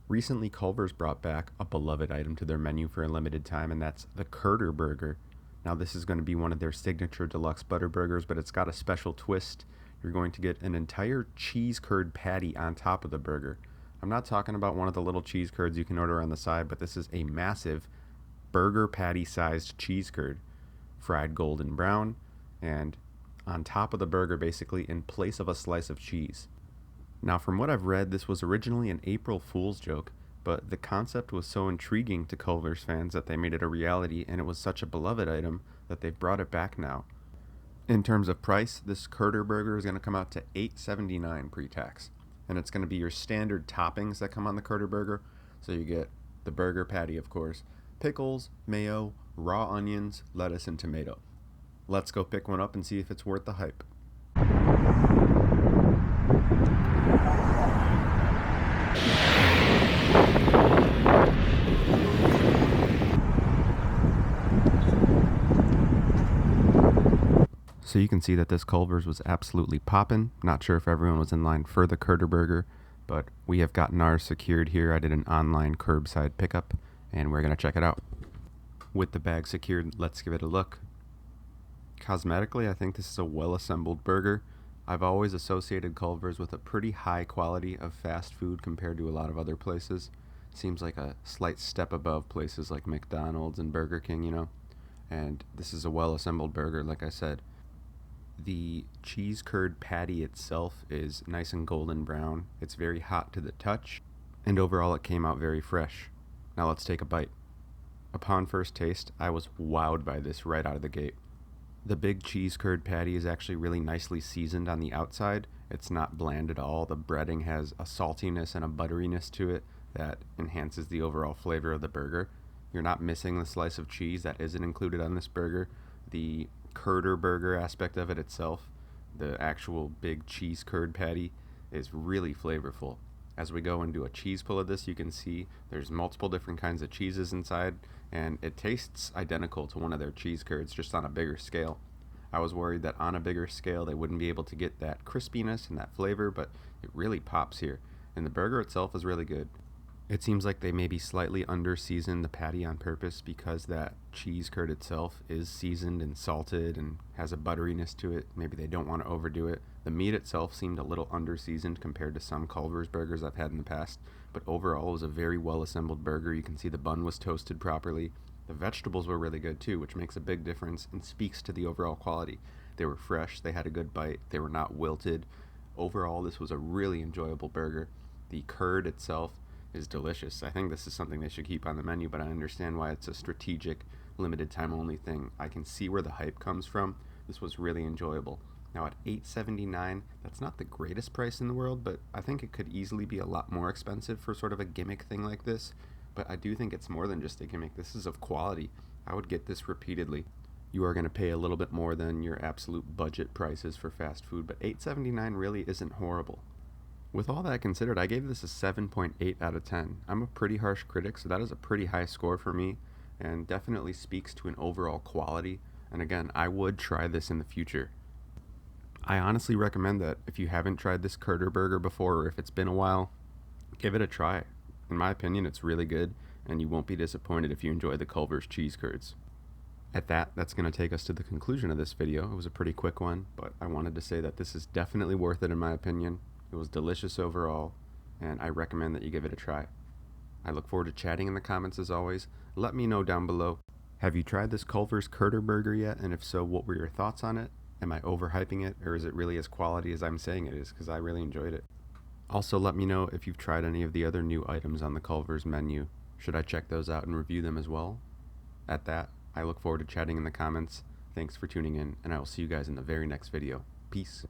Recently, Culvers brought back a beloved item to their menu for a limited time, and that's the Curderburger. Now, this is going to be one of their signature deluxe Butterburgers, but it's got a special twist. You're going to get an entire cheese curd patty on top of the burger. I'm not talking about one of the little cheese curds you can order on the side, but this is a massive burger patty sized cheese curd, fried golden brown, and on top of the burger, basically in place of a slice of cheese. Now, from what I've read, this was originally an April Fool's joke, but the concept was so intriguing to Culvers fans that they made it a reality, and it was such a beloved item that they've brought it back now. In terms of price, this Curderburger is going to come out to $8.79 pre-tax, and it's going to be your standard toppings that come on the Curderburger. So you get the burger patty, of course, pickles, mayo, raw onions, lettuce, and tomato. Let's go pick one up and see if it's worth the hype. So you can see that this Culver's was absolutely poppin'. Not sure if everyone was in line for the Curderburger, but we have gotten ours secured here. I did an online curbside pickup, and we're going to check it out. With the bag secured, let's give it a look. Cosmetically, I think this is a well-assembled burger. I've always associated Culver's with a pretty high quality of fast food compared to a lot of other places. Seems like a slight step above places like McDonald's and Burger King, you know. And this is a well-assembled burger, like I said. The cheese curd patty itself is nice and golden brown. It's very hot to the touch, and overall it came out very fresh. Now let's take a bite. Upon first taste, I was wowed by this right out of the gate. The big cheese curd patty is actually really nicely seasoned on the outside. It's not bland at all. The breading has a saltiness and a butteriness to it that enhances the overall flavor of the burger. You're not missing the slice of cheese that isn't included on this burger. The Curderburger aspect of it itself, the actual big cheese curd patty, is really flavorful. As we go into a cheese pull of this, you can see there's multiple different kinds of cheeses inside, and it tastes identical to one of their cheese curds, just on a bigger scale. I was worried that on a bigger scale they wouldn't be able to get that crispiness and that flavor, but it really pops here. And the burger itself is really good. It seems like they maybe slightly under-seasoned the patty on purpose because that cheese curd itself is seasoned and salted and has a butteriness to it. Maybe they don't want to overdo it. The meat itself seemed a little under-seasoned compared to some Culver's burgers I've had in the past, but overall it was a very well-assembled burger. You can see the bun was toasted properly. The vegetables were really good too, which makes a big difference and speaks to the overall quality. They were fresh, they had a good bite, they were not wilted. Overall, this was a really enjoyable burger. The curd itself is delicious. I think this is something they should keep on the menu, but I understand why it's a strategic, limited time only thing. I can see where the hype comes from. This was really enjoyable. Now at $8.79, that's not the greatest price in the world, but I think it could easily be a lot more expensive for sort of a gimmick thing like this. But I do think it's more than just a gimmick. This is of quality. I would get this repeatedly. You are going to pay a little bit more than your absolute budget prices for fast food, but $8.79 really isn't horrible. With all that considered, I gave this a 7.8 out of 10. I'm a pretty harsh critic, so that is a pretty high score for me, and definitely speaks to an overall quality. And again, I would try this in the future. I honestly recommend that if you haven't tried this Curderburger before, or if it's been a while, give it a try. In my opinion, it's really good, and you won't be disappointed if you enjoy the Culver's cheese curds. At that, that's going to take us to the conclusion of this video. It was a pretty quick one, but I wanted to say that this is definitely worth it in my opinion. It was delicious overall, and I recommend that you give it a try. I look forward to chatting in the comments as always. Let me know down below. Have you tried this Culver's Curderburger yet? And if so, what were your thoughts on it? Am I overhyping it, or is it really as quality as I'm saying it is? Because I really enjoyed it. Also, let me know if you've tried any of the other new items on the Culver's menu. Should I check those out and review them as well? At that, I look forward to chatting in the comments. Thanks for tuning in, and I will see you guys in the very next video. Peace.